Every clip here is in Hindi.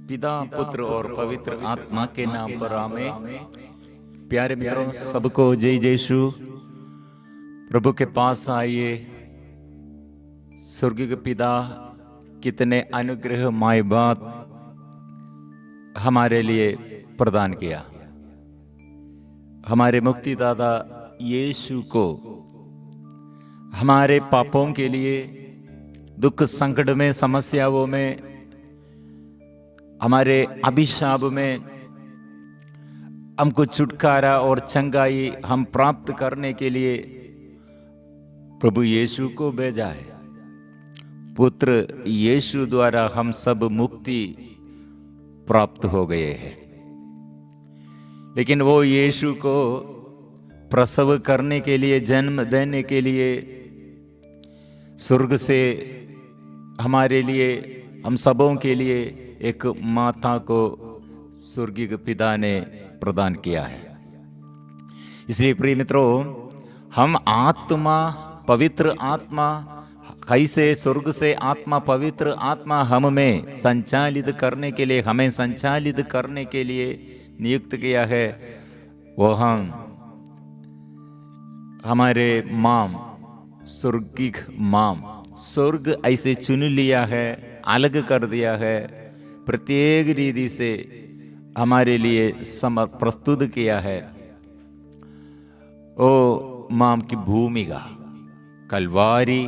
पिता, पुत्र और पवित्र आत्मा के नाम पर आमीन। प्यारे मित्रों, सबको जय यीशु। प्रभु के पास आइए। स्वर्गीय पिता कितने अनुग्रह माय बात हमारे लिए प्रदान किया। हमारे मुक्तिदाता यीशु को हमारे पापों के लिए, दुख संकट में, समस्याओं में, हमारे अभिशाप में हमको छुटकारा और चंगाई हम प्राप्त करने के लिए प्रभु यीशु को भेजा है। पुत्र यीशु द्वारा हम सब मुक्ति प्राप्त हो गए हैं। लेकिन वो यीशु को प्रसव करने के लिए, जन्म देने के लिए स्वर्ग से हमारे लिए, हम सबों के लिए एक माता को स्वर्गीय पिता ने प्रदान किया है। इसलिए प्रिय मित्रों, हम आत्मा, पवित्र आत्मा, कैसे स्वर्ग से आत्मा, पवित्र आत्मा हम में संचालित करने के लिए, हमें संचालित करने के लिए नियुक्त किया है। वो हम हमारे माम, स्वर्गिक माम, स्वर्ग ऐसे चुन लिया है, अलग कर दिया है, प्रत्येक रीति से हमारे लिए प्रस्तुत किया है। ओ माम की भूमिका कलवारी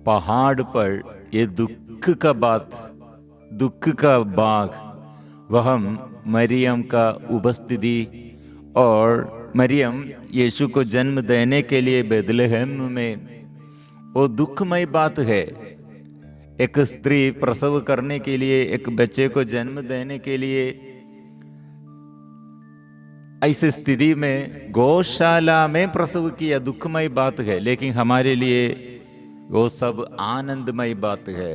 पहाड़ पर, ये दुख का बात, दुख का बाग, वह मरियम का उपस्थिति, और मरियम यीशु को जन्म देने के लिए बेथलेहम में, वो दुखमय बात है। एक स्त्री प्रसव करने के लिए, एक बच्चे को जन्म देने के लिए, ऐसी स्थिति में गौशाला में प्रसव किया, दुखमय बात है। लेकिन हमारे लिए वो सब आनंदमय बात है।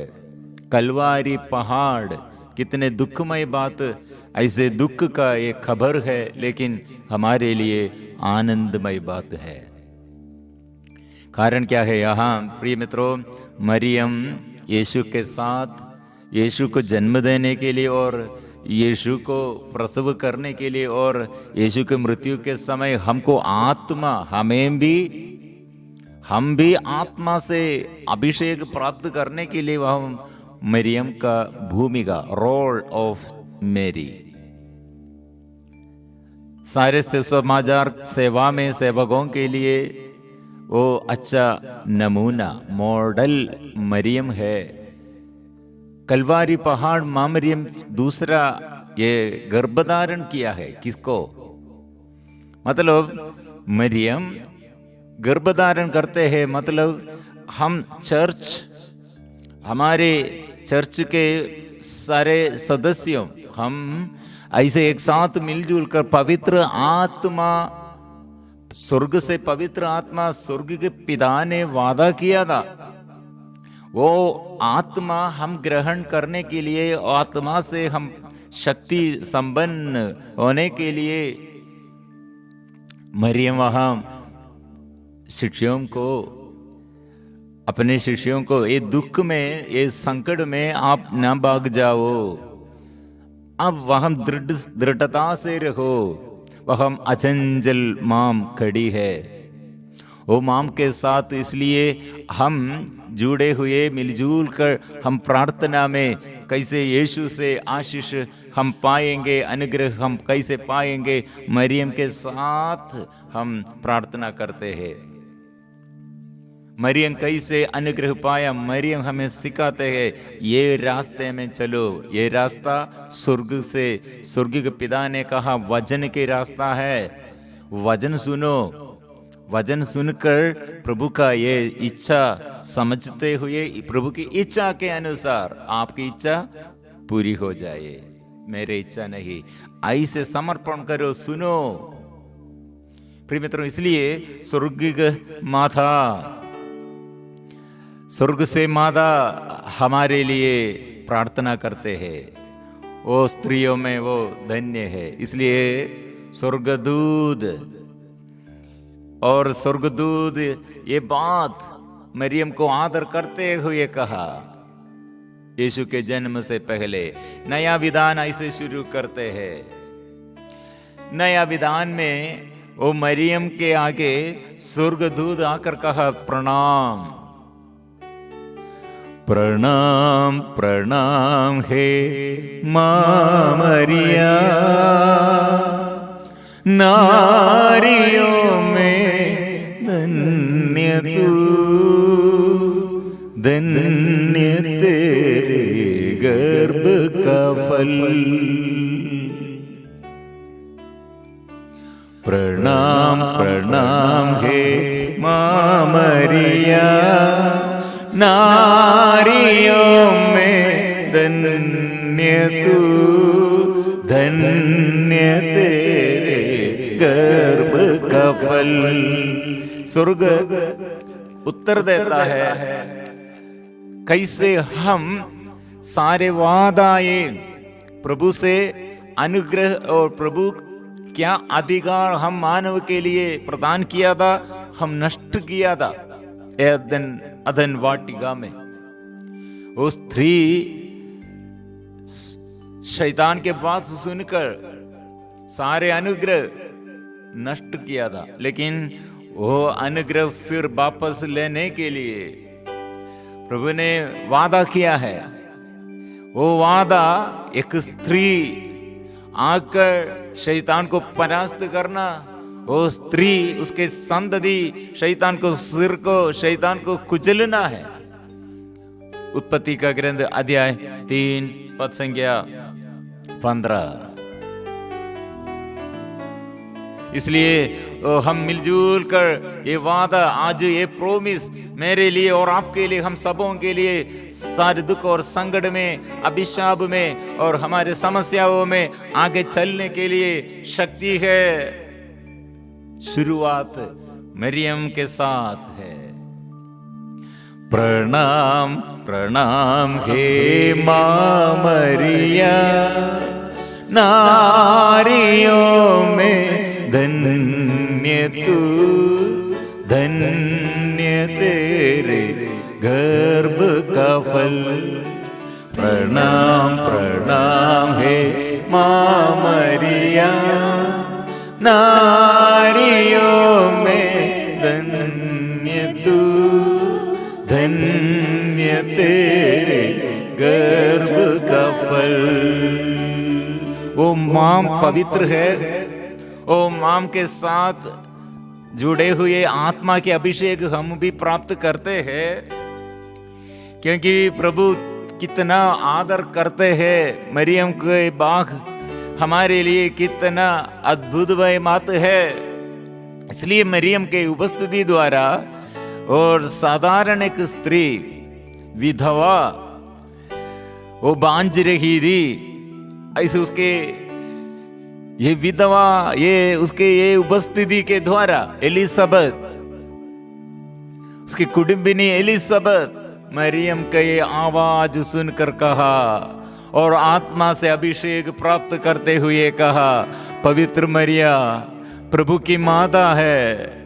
कलवारी पहाड़ कितने दुखमय बात, ऐसे दुख का एक खबर है, लेकिन हमारे लिए आनंदमय बात है। कारण क्या है? यहाँ प्रिय मित्रों, मरियम यीशु के साथ, यीशु को जन्म देने के लिए और यीशु को प्रसव करने के लिए और यीशु के मृत्यु के समय हमको आत्मा, हम भी आत्मा से अभिषेक प्राप्त करने के लिए वह मरियम का भूमिका, रोल ऑफ मेरी, सारे समाचार सेवा में सेवकों के लिए वो अच्छा नमूना, मॉडल मरियम है। कलवारी पहाड़ मां मरियम, दूसरा ये गर्भधारण किया है किसको? मतलब मरियम गर्भधारण करते हैं, मतलब हम चर्च, हमारे चर्च के सारे सदस्यों, हम ऐसे एक साथ मिलजुल कर पवित्र आत्मा, स्वर्ग से पवित्र आत्मा, स्वर्ग के पिता ने वादा किया था, वो आत्मा हम ग्रहण करने के लिए, आत्मा से हम शक्ति संपन्न होने के लिए मरियम वहां शिष्यों को, अपने शिष्यों को, ये दुख में, ये संकट में आप न भाग जाओ, अब वह दृढ़ता से रहो, वह अचंचल माम खड़ी है। वो माम के साथ इसलिए हम जुड़े हुए, मिलजुल कर हम प्रार्थना में कैसे यीशु से आशीष हम पाएंगे, अनुग्रह हम कैसे पाएंगे, मरियम के साथ हम प्रार्थना करते हैं। मरियम कैसे अनुग्रह पाया, मरियम हमें सिखाते हैं, ये रास्ते में चलो, ये रास्ता स्वर्ग से, स्वर्ग के पिता ने कहा वचन के रास्ता है, वचन सुनो, वचन सुनकर प्रभु का ये इच्छा समझते हुए, प्रभु की इच्छा के अनुसार आपकी इच्छा पूरी हो जाए, मेरी इच्छा नहीं, ऐसे समर्पण करो, सुनो। प्रिय मित्रों, इसलिए स्वर्गीय माता, स्वर्ग से माता हमारे लिए प्रार्थना करते हैं। वो स्त्रियों में वो धन्य है। इसलिए स्वर्गदूत और स्वर्गदूत ये बात मरियम को आदर करते हुए कहा, यीशु के जन्म से पहले नया विधान ऐसे शुरू करते हैं। नया विधान में वो मरियम के आगे स्वर्गदूत आकर कहा, प्रणाम प्रणाम प्रणाम हे मां मरिया, नारियों में धन्य तू, धन्य तेरे गर्भ का फल। प्रणाम प्रणाम हे मां मरिया, नारियों में धन्य तू, धन्य तेरे गर्भ का फल। स्वर्ग उत्तर देता है, कैसे हम सारे वादाए प्रभु से अनुग्रह और प्रभु क्या अधिकार हम मानव के लिए प्रदान किया था, हम नष्ट किया था अदन वाटिका में। वो स्त्री शैतान के बात सुनकर सारे अनुग्रह नष्ट किया था, लेकिन वो अनुग्रह फिर वापस लेने के लिए प्रभु ने वादा किया है। वो वादा एक स्त्री आकर शैतान को परास्त करना, वो स्त्री उसके संतति शैतान को सिर को शैतान को कुचलना है। उत्पत्ति का ग्रंथ अध्याय 3 पद संख्या 15। इसलिए हम मिलजुल कर ये वादा, आज ये प्रोमिस मेरे लिए और आपके लिए, हम सबों के लिए सारे दुख और संकट में, अभिशाप में और हमारे समस्याओं में आगे चलने के लिए शक्ति है। शुरुआत मरियम के साथ है। प्रणाम प्रणाम हे मां मरिया, नारियों में धन्य तू, धन्य तेरे गर्भ का फल। प्रणाम प्रणाम हे मां मरिया, नारियों में धन्य तू, धन्य तेरे गर्भ का फल। वो मां पवित्र है, वो मां के साथ जुड़े हुए आत्मा के अभिषेक हम भी प्राप्त करते हैं, क्योंकि प्रभु कितना आदर करते हैं। मरियम के बाग हमारे लिए कितना अद्भुतमय बात है। इसलिए मरियम के उपस्थिति द्वारा और साधारण एक स्त्री विधवा वो बांझ रही थी, ऐसे उसके ये विधवा ये उसके ये उपस्थिति के द्वारा एलिजाबेथ, उसकी कुटुंबिनी एलिजाबेथ मरियम का ये आवाज सुनकर कहा और आत्मा से अभिषेक प्राप्त करते हुए कहा, पवित्र मरिया प्रभु की माता है।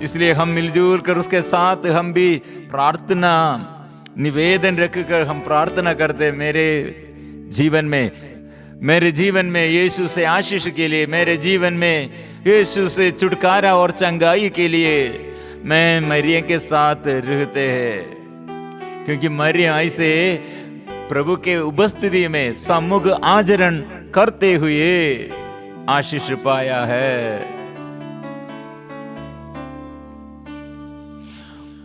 इसलिए हम मिलजुल कर उसके साथ हम भी प्रार्थना निवेदन रखकर हम प्रार्थना करते, मेरे जीवन में यीशु से आशीष के लिए, मेरे जीवन में यीशु से छुटकारा और चंगाई के लिए मैं मरियम के साथ रहते हैं, क्योंकि मरियम ऐसे प्रभु के उपस्थिति में सम्मुख आचरण करते हुए आशीष पाया है।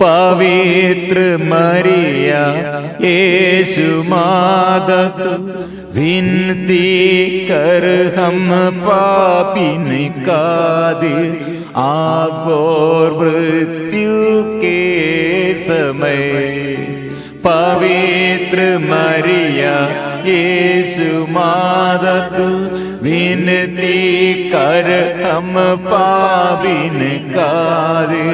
पवित्र मरिया यीशु माता विनती कर हम पापिन का दिल, आप और मृत्यु के समय। पवित्र मरिया यीशु माता विनती कर हम पापिन का दिल,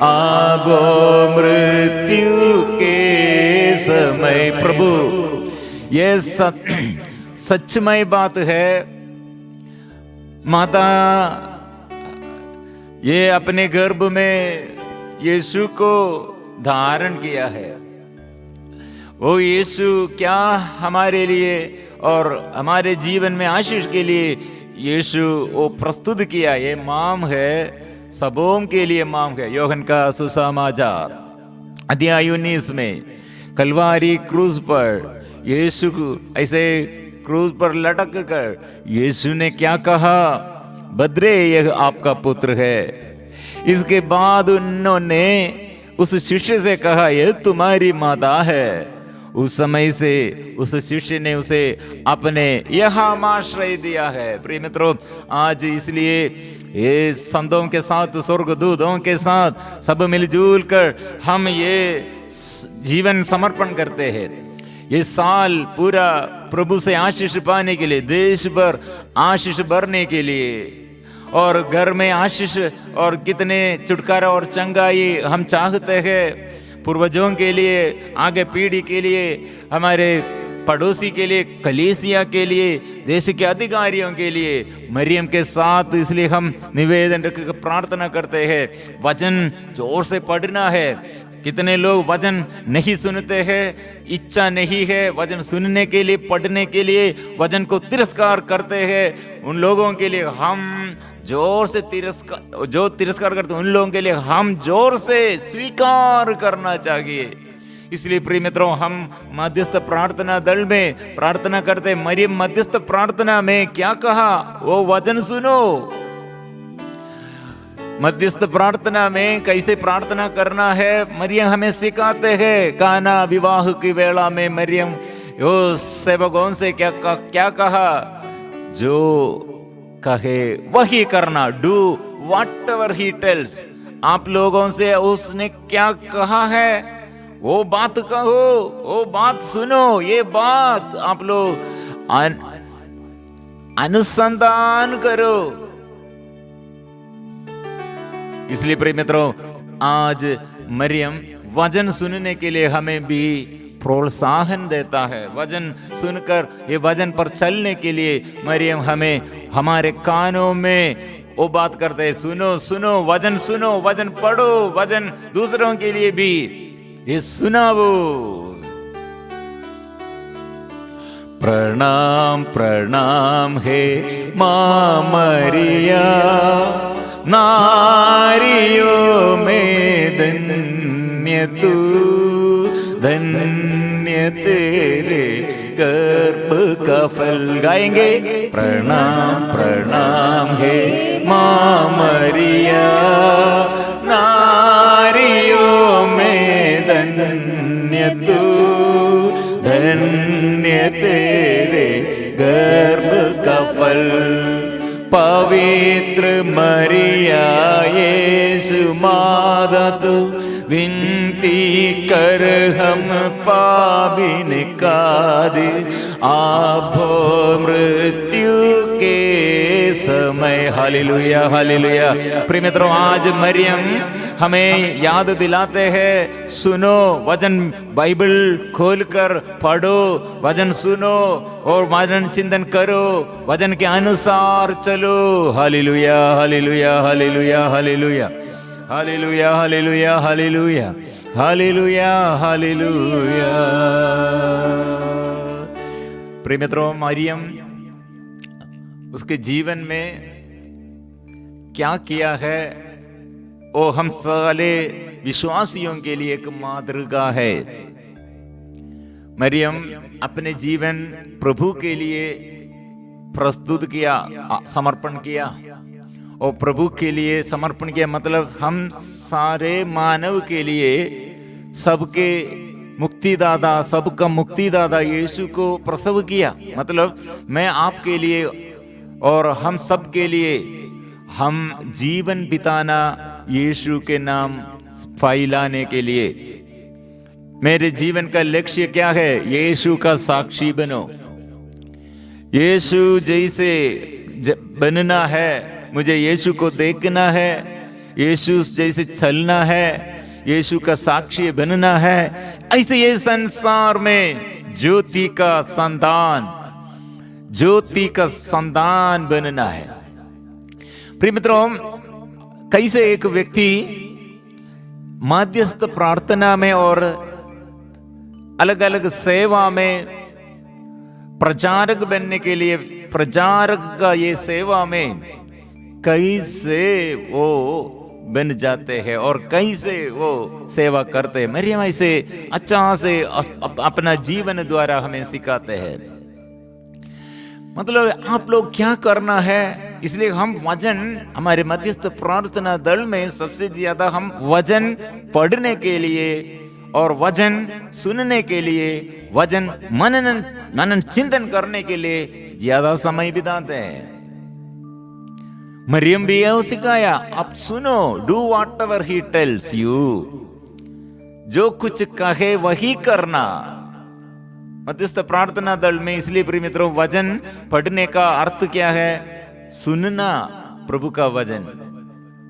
आगो मृत्यु के समय। प्रभु ये सच्चमय बात है। माता ये अपने गर्भ में यीशु को धारण किया है वो यीशु क्या हमारे लिए और हमारे जीवन में आशीष के लिए यीशु वो प्रस्तुत किया। ये माम है, सबों के लिए माम है। योहन का सुसमाचार अध्याय 19 में कलवारी क्रूज पर यीशु ऐसे क्रूज पर लटक कर यीशु ने क्या कहा? बद्रे, यह आपका पुत्र है। इसके बाद उन्होंने उस शिष्य से कहा, यह तुम्हारी माता है। उस समय से उस शिष्य ने उसे अपने यहाँ आश्रय दिया है। प्रिय मित्रों, आज इसलिए ये संतों के साथ, स्वर्गदूतों के साथ सब मिलजुल कर हम ये जीवन समर्पण करते हैं। ये साल पूरा प्रभु से आशीष पाने के लिए, देश भर आशीष भरने के लिए, और घर में आशीष और कितने छुटकारा और चंगाई हम चाहते हैं। पूर्वजों के लिए, आगे पीढ़ी के लिए, हमारे पड़ोसी के लिए, कलीसिया के लिए, देश के अधिकारियों के लिए मरियम के साथ इसलिए हम निवेदन रखकर प्रार्थना करते हैं। वचन जोर से पढ़ना है। कितने लोग वचन नहीं सुनते हैं, इच्छा नहीं है वचन सुनने के लिए, पढ़ने के लिए, वचन को तिरस्कार करते हैं। उन लोगों के लिए हम जोर से तिरस्कार करते हैं, उन लोगों के लिए हम जोर से स्वीकार करना चाहिए। इसलिए प्रिय मित्रों, हम मध्यस्थ प्रार्थना दल में प्रार्थना करते। मरियम मध्यस्थ प्रार्थना में क्या कहा? वो वचन सुनो। मध्यस्थ प्रार्थना में कैसे प्रार्थना करना है मरियम हमें सिखाते हैं। काना विवाह की वेला में मरियम यो सेवकों से क्या कहा? जो कहे वही करना, do what ever he tells. आप लोगों से उसने क्या कहा है वो बात कहो, वो बात सुनो। ये बात आप लोग अनुसंधान करो। इसलिए प्रिय मित्रों, आज मरियम वचन सुनने के लिए हमें भी प्रोत्साहन देता है। वचन सुनकर ये वचन पर चलने के लिए मरियम हमें हमारे कानों में वो बात करते हैं, सुनो सुनो, वचन सुनो, वचन पढ़ो, वचन दूसरों के लिए भी ये सुनाओ। प्रणाम प्रणाम हे मां मरिया, नारियों में धन्य तू, धन्य तेरे गर्भ का फल। गाएंगे प्रणाम प्रणाम हे मां मरिया, नारियों में धन्य तू, धन्य तेरे गर्भ का फल। पवित्र मरिया यीशु माता तू, विनती कर हम पापिन का दे, आपो मृत्यु के समय। Hallelujah hallelujah. प्रिय मित्रों, आज मरियम हमें याद दिलाते हैं, सुनो वचन, बाइबल खोलकर पढ़ो, वचन सुनो और वचन चिंतन करो, वचन के अनुसार चलो। Hallelujah hallelujah hallelujah hallelujah hallelujah hallelujah hallelujah hallelujah hallelujah. प्रिय मित्रों, मरियम उसके जीवन में क्या किया है वो हम सारे विश्वासियों के लिए एक मातृका है। मरियम अपने जीवन प्रभु के लिए प्रस्तुत किया, समर्पण किया। और प्रभु के लिए समर्पण किया मतलब हम सारे मानव के लिए, सबके मुक्तिदाता, सबका मुक्तिदाता यीशु को प्रसव किया। मतलब मैं आपके लिए और हम सब के लिए हम जीवन बिताना यीशु के नाम फैलाने के लिए। मेरे जीवन का लक्ष्य क्या है? यीशु का साक्षी बनो। यीशु जैसे बनना है, मुझे यीशु को देखना है, यीशु जैसे चलना है, यीशु का साक्षी बनना है। ऐसे ये संसार में ज्योति का संतान बनना है। प्रिय मित्रों, कैसे एक व्यक्ति मध्यस्थ प्रार्थना में और अलग अलग सेवा में प्रचारक बनने के लिए, प्रचारक का ये सेवा में कैसे वो बन जाते हैं और कैसे वो सेवा करते हैं। मरियम ऐसे अच्छा से अपना जीवन द्वारा हमें सिखाते हैं। मतलब आप लोग क्या करना है, इसलिए हम वचन, हमारे मध्यस्थ प्रार्थना दल में सबसे ज्यादा हम वचन पढ़ने के लिए और वचन सुनने के लिए, वचन मनन चिंतन करने के लिए ज्यादा समय बिताते हैं। मरियम भी यह सिखाया, आप सुनो, do what ever he tells you, जो कुछ कहे वही करना। मध्यस्थ प्रार्थना दल में इसलिए प्रिय मित्रों वचन पढ़ने का अर्थ क्या है? सुनना प्रभु का वचन,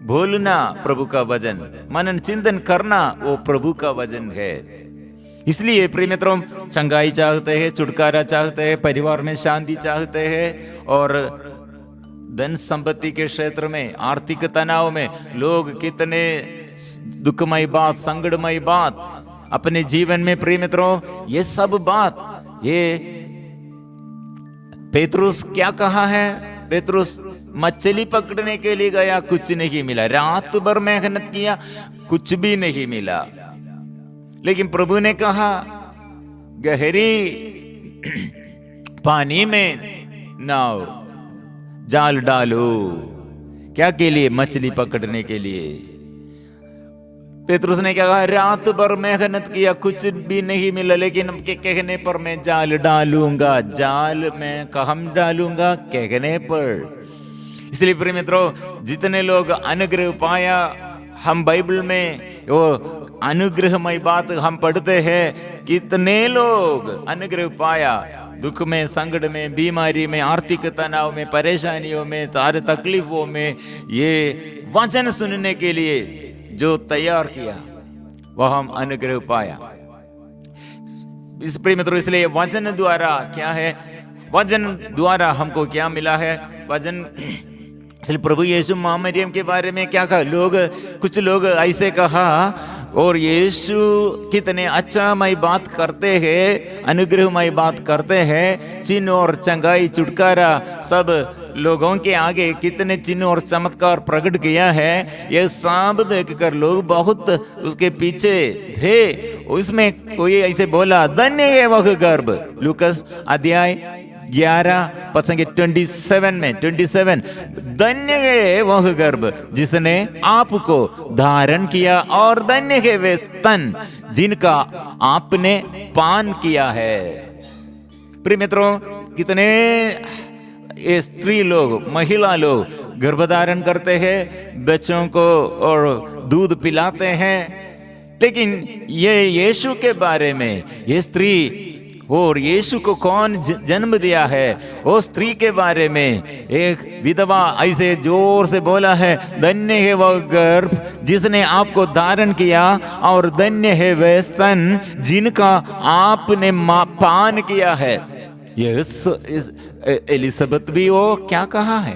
बोलना प्रभु का वचन, मनन चिंतन करना वो प्रभु का वचन है। इसलिए प्रिय मित्रों चंगाई चाहते हैं, छुटकारा चाहते हैं, परिवार में शांति चाहते हैं, और धन संपत्ति के क्षेत्र में, आर्थिक तनाव में लोग कितने दुखमय बात, संकटमय बात अपने जीवन में, प्रिय मित्रों ये सब बात, ये पेतरुस क्या कहा है? पेतरुस मछली पकड़ने के लिए गया, कुछ नहीं मिला, रात भर मेहनत किया, कुछ भी नहीं मिला। लेकिन प्रभु ने कहा गहरी पानी में नाव जाल डालो, क्या के लिए? मछली पकड़ने के लिए। पेतरुस ने क्या कहा? रात भर मेहनत किया, कुछ भी नहीं मिला, लेकिन कहने पर मैं जाल डालूंगा। जाल में हम डालूंगा कहने पर। इसलिए प्रिय मित्रों जितने लोग अनुग्रह पाया, हम बाइबल में वो अनुग्रहमय बात हम पढ़ते हैं, कितने लोग अनुग्रह पाया, दुख में, संकट में, बीमारी में, आर्थिक तनाव में, परेशानियों में, सारे तकलीफों में, ये वचन सुनने के लिए जो तैयार किया वह हम अनुग्रह पाया। इस प्रिय मित्रों इसलिए वचन द्वारा क्या है? वचन द्वारा हमको क्या मिला है? वचन, इसलिए प्रभु यीशु मां मरियम के बारे में क्या कहा? कुछ लोग ऐसे कहा, और यीशु कितने अच्छामय बात करते हैं, अनुग्रहमय बात करते हैं, चिन्ह और चंगाई, छुटकारा सब लोगों के आगे कितने चिन्ह और चमत्कार प्रकट किया है। ये सब देखकर लोग बहुत उसके पीछे थे। उसमें कोई ऐसे बोला, धन्य है वह गर्भ, लूकास अध्याय 11 पद संख्या 27, धन्य है वह गर्भ जिसने आपको धारण किया, और धन्य है वे स्तन जिनका आपने पान किया है। प्रिय मित्रों कितने ये स्त्री लोग, महिला लोग गर्भधारण करते हैं, बच्चों को और दूध पिलाते हैं, लेकिन ये यीशु के बारे में, ये स्त्री और यीशु को कौन जन्म दिया है, वो स्त्री के बारे में एक विधवा ऐसे जोर से बोला है, धन्य है वह गर्भ जिसने आपको धारण किया, और धन्य है वे स्तन जिनका आपने पान किया है। यस एलिजाबेथ भी वो क्या कहा है?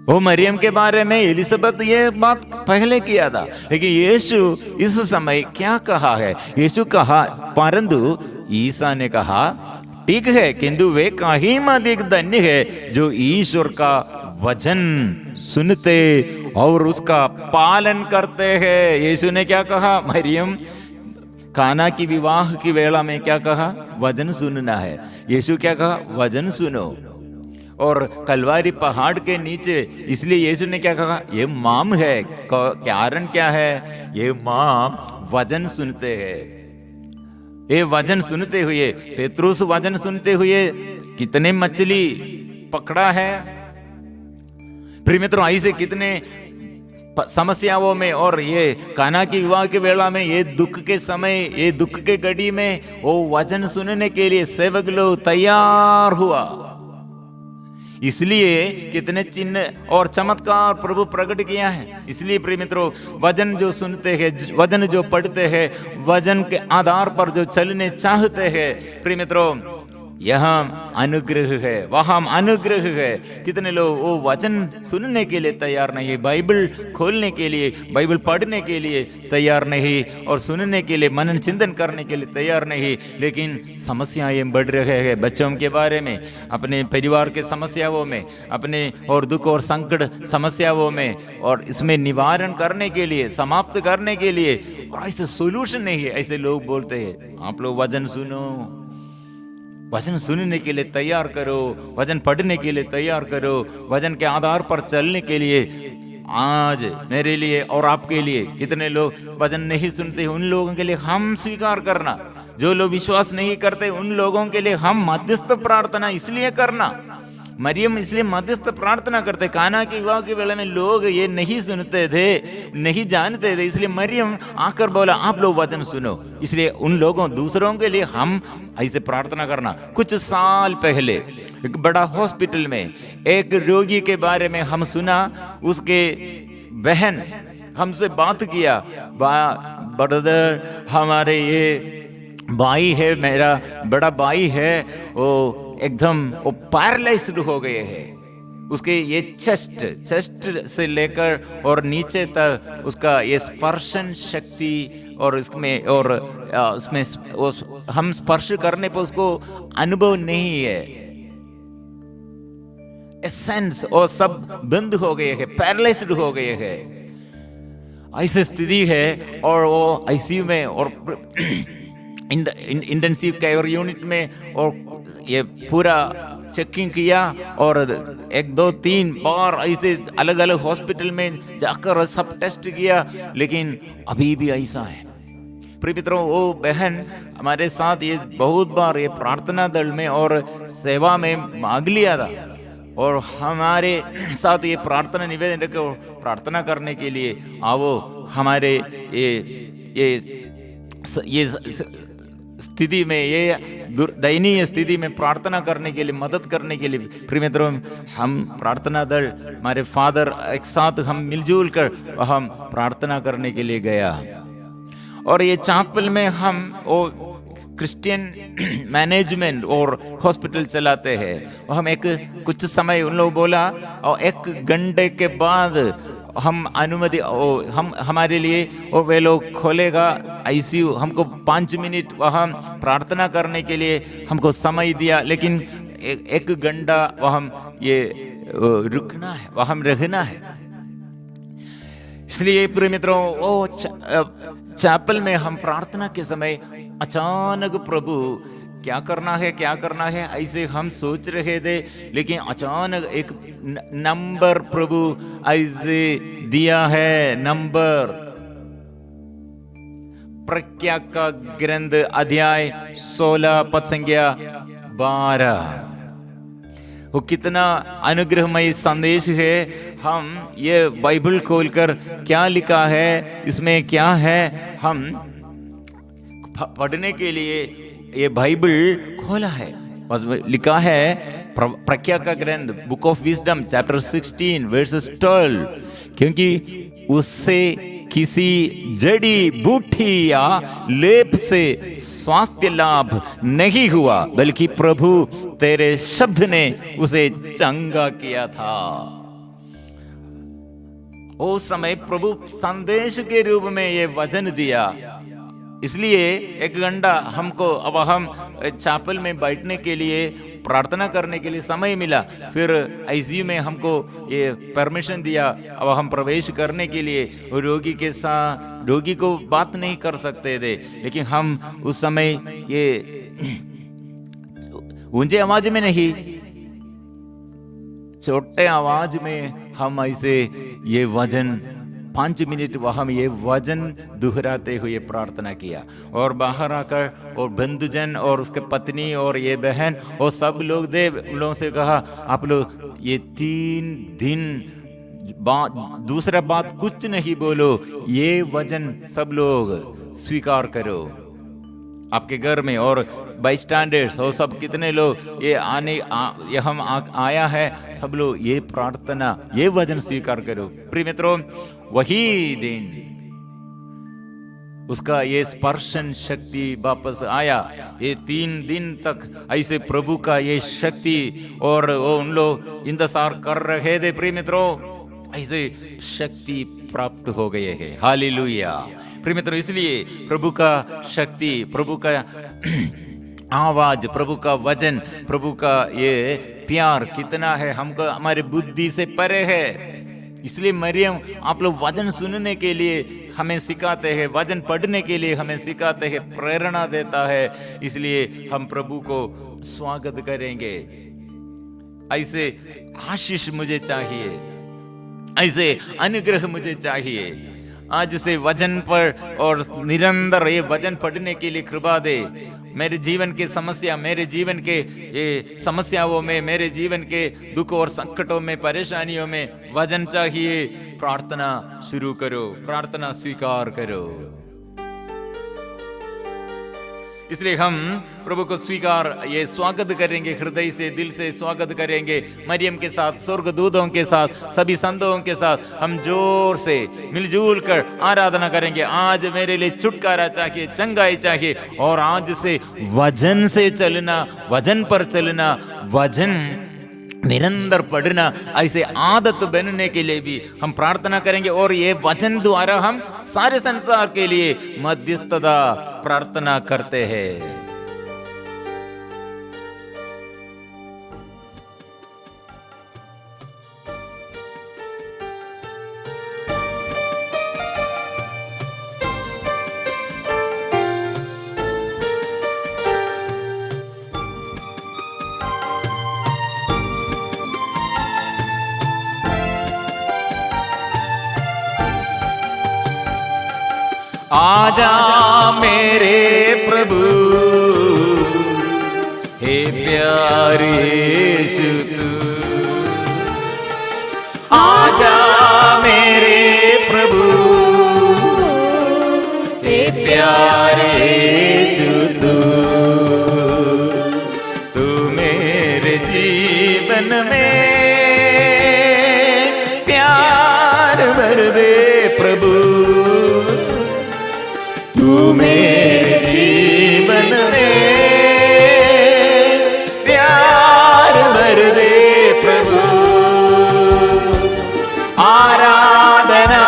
वो मरियम के बारे में एलिजाबेथ ये बात पहले किया था, लेकिन यीशु इस समय क्या कहा है? यीशु कहा, परंतु ईसा ने कहा, ठीक है, किंतु वे कहीं अधिक धन्य है जो ईश्वर का वचन सुनते और उसका पालन करते हैं। यीशु ने क्या कहा? मरियम काना की विवाह की वेला में क्या कहा? वचन सुनना है। यीशु क्या कहा? वचन सुनो। और कलवारी पहाड़ के नीचे, इसलिए यीशु ने क्या कहा? ये माम है। कारण क्या है? ये माम वचन सुनते हैं। ये वचन सुनते हुए, पेतरुस वचन सुनते हुए कितने मछली पकड़ा है। प्रिय मित्रों ऐसे कितने समस्याओं में, और ये काना की विवाह के वेला में, ये दुख के समय, ये दुख के घड़ी में वो वचन सुनने के लिए सेवक लोग तैयार हुआ। इसलिए कितने चिन्ह और चमत्कार प्रभु प्रकट किया है। इसलिए प्रिय मित्रों वचन जो सुनते हैं, वचन जो पढ़ते हैं, वचन के आधार पर जो चलने चाहते हैं, प्रिय मित्रों यहाँ अनुग्रह है, वहाँ अनुग्रह है। कितने लोग वो वचन सुनने के लिए तैयार नहीं है, बाइबल खोलने के लिए, बाइबल पढ़ने के लिए तैयार नहीं, और सुनने के लिए, मनन चिंतन करने के लिए तैयार नहीं। लेकिन समस्याएं बढ़ रहे हैं बच्चों के बारे में, अपने परिवार के समस्याओं में, अपने और दुख और संकट समस्याओं में, और इसमें निवारण करने के लिए, समाप्त करने के लिए। और ऐसे सोल्यूशन नहीं है। ऐसे लोग बोलते हैं, आप लोग वचन सुनो, वचन सुनने के लिए तैयार करो, वचन पढ़ने के लिए तैयार करो, वचन के आधार पर चलने के लिए। आज मेरे लिए और आपके लिए कितने लोग वचन नहीं सुनते, उन लोगों के लिए हम स्वीकार करना। जो लोग विश्वास नहीं करते उन लोगों के लिए हम मध्यस्थ प्रार्थना इसलिए करना। मरियम इसलिए मध्यस्थ प्रार्थना करते। काना के विवाह के वेले में लोग ये नहीं सुनते थे, नहीं जानते थे, इसलिए मरियम आकर बोला आप लोग वचन सुनो। इसलिए उन लोगों, दूसरों के लिए हम ऐसे प्रार्थना करना। कुछ साल पहले एक बड़ा हॉस्पिटल में एक रोगी के बारे में हम सुना, उसके बहन हमसे बात किया, ब्रदर हमारे ये भाई है, मेरा बड़ा भाई है, वो एकदम वो पैरालाइज्ड हो गए हैं। उसके ये चेस्ट से लेकर और नीचे तक उसका ये स्पर्शन शक्ति, और इसमें और उसमें हम स्पर्श करने पर उसको अनुभव नहीं है, एसेंस और सब बंद हो गए हैं, पैरालाइज्ड हो गए हैं। ऐसी स्थिति है। और वो आईसीयू में और इंटेंसिव केयर यूनिट में, और ये पूरा चेकिंग किया, और 1 2 3 बार ऐसे अलग अलग हॉस्पिटल में जाकर सब टेस्ट किया, लेकिन अभी भी ऐसा है। प्रिय मित्रों, वो बहन हमारे साथ ये बहुत बार ये प्रार्थना दल में और सेवा में मांग लिया था, और हमारे साथ ये प्रार्थना निवेदन रखे, प्रार्थना करने के लिए आओ, हमारे ये स्थिति में, ये दयनीय स्थिति में प्रार्थना करने के लिए, मदद करने के लिए। प्रिय मित्रों, हम प्रार्थना दल, हमारे फादर एक साथ हम मिलजुल कर हम प्रार्थना करने के लिए गया। और ये चैपल में हम वो क्रिश्चियन मैनेजमेंट और हॉस्पिटल चलाते हैं। हम एक कुछ समय उन लोग बोला, और 1 घंटे के बाद हम अनुमति हम हमारे लिए, और वे लोग खोलेगा आईसीयू। हमको 5 मिनट वहाँ प्रार्थना करने के लिए हमको समय दिया, लेकिन 1 घंटा वहाँ ये रुकना है, वहाँ रहना है। इसलिए प्रिय मित्रों, वो चैपल में हम प्रार्थना के समय अचानक प्रभु क्या करना है ऐसे हम सोच रहे थे, लेकिन अचानक एक नंबर प्रभु ऐसे दिया है। नंबर, प्रज्ञा का ग्रंथ अध्याय 16 पद संख्या 12। वो कितना अनुग्रहमय संदेश है। हम ये बाइबल खोलकर क्या लिखा है, इसमें क्या है, हम पढ़ने के लिए ये बाइबल खोला है। बस लिखा है प्रज्ञा का ग्रंथ, book of wisdom chapter 16 versus 12, क्योंकि उससे किसी जड़ी बूटी या लेप से स्वास्थ्य लाभ नहीं हुआ, बल्कि प्रभु तेरे शब्द ने उसे चंगा किया था। उस समय प्रभु संदेश के रूप में ये वचन दिया, इसलिए 1 घंटा हमको, अब हम चैपल में बैठने के लिए, प्रार्थना करने के लिए समय मिला। फिर आईसीयू में हमको ये परमिशन दिया, अब हम प्रवेश करने के लिए। रोगी के साथ, रोगी को बात नहीं कर सकते थे, लेकिन हम उस समय ये ऊंचे आवाज में नहीं, छोटे आवाज में हम ऐसे ये वचन 5 मिनट वहाँ ये वचन दोहराते हुए प्रार्थना किया। और बाहर आकर और बंधुजन और उसके पत्नी और ये बहन और सब लोग थे, उन लोगों से कहा आप लोग ये 3 दिन दूसरा बात कुछ नहीं बोलो, ये वचन सब लोग स्वीकार करो आपके घर में। और बाई स्टैंडर्ड्स और सब कितने लोग ये ये हम आया है, सब लोग ये प्रार्थना, ये वचन स्वीकार करो। प्रिय मित्रों, वही दिन उसका ये स्पर्शन शक्ति वापस आया। ये 3 दिन तक ऐसे प्रभु का ये शक्ति, और वो उन लोग इंतजार कर रहे थे प्रिय मित्रों, ऐसे शक्ति प्राप्त हो गए हैं। हालेलुया प्रिय मित्रों। इसलिए प्रभु का शक्ति, प्रभु का आवाज, प्रभु का वचन, प्रभु का ये प्यार कितना है हमको, हमारे बुद्धि से परे है। इसलिए मरियम आप लोग वचन सुनने के लिए हमें सिखाते हैं, वचन पढ़ने के लिए हमें सिखाते हैं, प्रेरणा देता है। इसलिए हम प्रभु को स्वागत करेंगे। ऐसे आशीष मुझे चाहिए, ऐसे अनुग्रह मुझे चाहिए। आज से वचन पर और निरंतर ये वचन पढ़ने के लिए कृपा दे। मेरे जीवन के समस्या, मेरे जीवन के ये समस्याओं में, मेरे जीवन के दुख और संकटों में, परेशानियों में वचन चाहिए। प्रार्थना शुरू करो, प्रार्थना स्वीकार करो। इसलिए हम प्रभु को स्वीकार, ये स्वागत करेंगे, हृदय से, दिल से स्वागत करेंगे। मरियम के साथ, स्वर्गदूतों के साथ, सभी संतों के साथ हम जोर से मिलजुल कर आराधना करेंगे। आज मेरे लिए छुटकारा चाहिए, चंगाई चाहिए, और आज से वचन से चलना, वचन पर चलना, वचन निरंतर पढ़ना, ऐसे आदत बनने के लिए भी हम प्रार्थना करेंगे। और ये वचन द्वारा हम सारे संसार के लिए मध्यस्थता प्रार्थना करते हैं। आजा मेरे प्रभु, हे प्यारे यीशु तू, आजा मेरे प्रभु, हे प्यारे यीशु तू, तू मेरे जीवन में प्यार भर दे प्रभु, तू मेरे जीवन में प्यार भर दे प्रभु। आराधना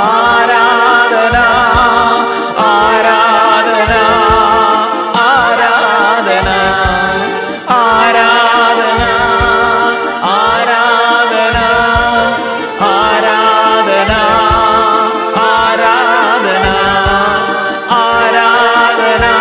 आराधना आराधना आराधना आराधना आराधना आराधना आराधना आराधना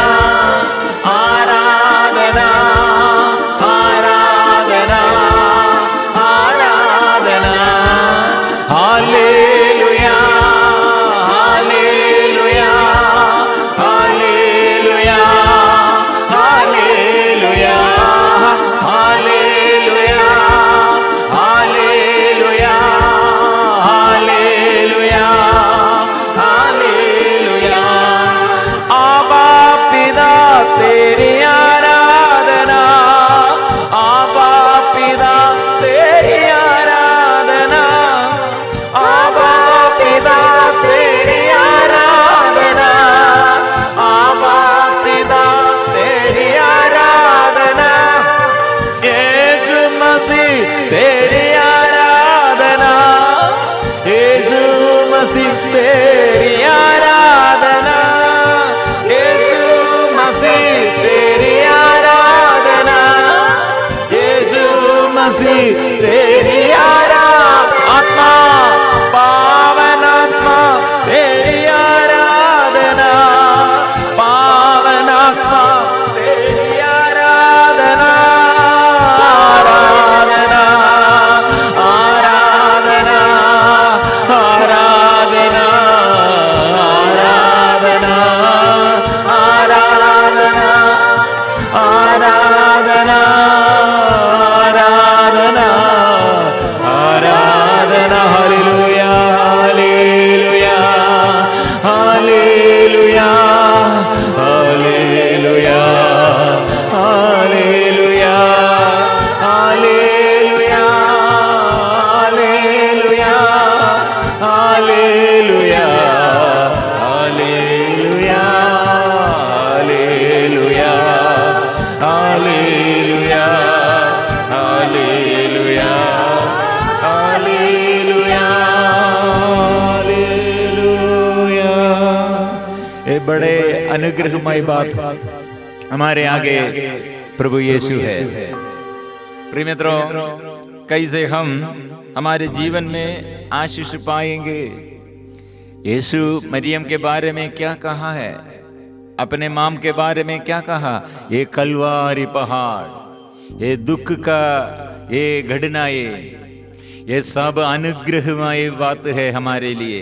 अनुग्रहमय बात हमारे आगे प्रभु यीशु है। प्रिय मित्रों, कैसे हम हमारे जीवन में आशीष पाएंगे? यीशु मरियम के बारे में क्या कहा है, अपने माम के बारे में क्या कहा? ये कलवारी पहाड़, ये दुख का ये घटना, ये सब अनुग्रहमय बात है हमारे लिए,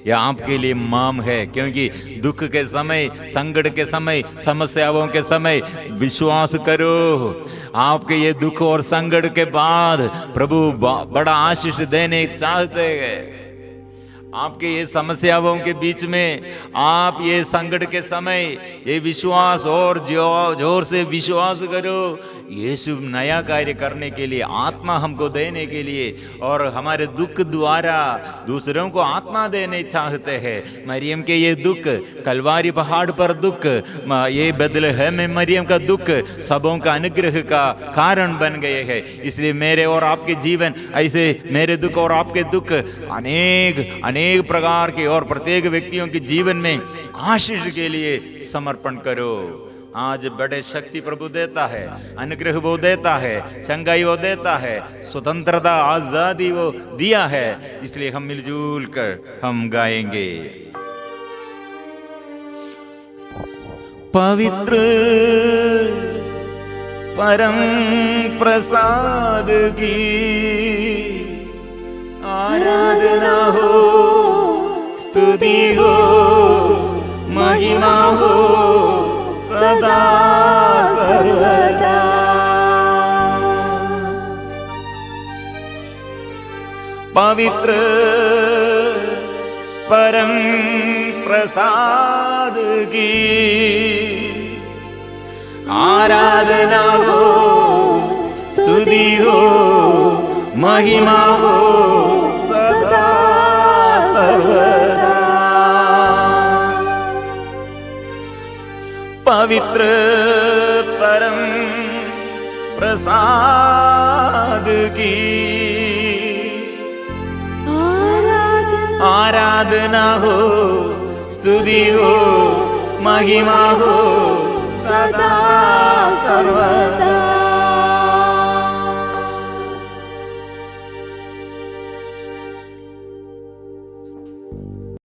यह आपके लिए माम है। क्योंकि दुख के समय, संकट के समय, समस्याओं के समय विश्वास करो, आपके ये दुख और संकट के बाद प्रभु बड़ा आशीष देने चाहते हैं। आपके ये समस्याओं के बीच में आप ये संकट के समय ये विश्वास और जोर से विश्वास करो, यीशु नया कार्य करने के लिए, आत्मा हमको देने के लिए और हमारे दुख द्वारा दूसरों को आत्मा देने चाहते हैं। मरियम के ये दुख, कलवारी पहाड़ पर दुख, ये बेथलेहम में मरियम का दुख सबों का अनुग्रह का कारण बन गए हैं। इसलिए मेरे और आपके जीवन ऐसे, मेरे दुख और आपके दुख अनेक प्रकार के और प्रत्येक व्यक्तियों के जीवन में आशीष के लिए समर्पण करो। आज बड़े शक्ति प्रभु देता है, अनुग्रह वो देता है, चंगाई वो देता है, स्वतंत्रता आजादी वो दिया है। इसलिए हम मिलजुल कर हम गाएंगे। पवित्र परम प्रसाद की आराधना हो, स्तुति हो, महिमा हो सदा सर्वदा। पवित्र परम प्रसाद की आराधना हो, स्तुति हो, महिमा हो सदा सर्वदा। पवित्र परम प्रसाद की आराधना हो, स्तुति हो, महिमा हो सदा सर्वदा।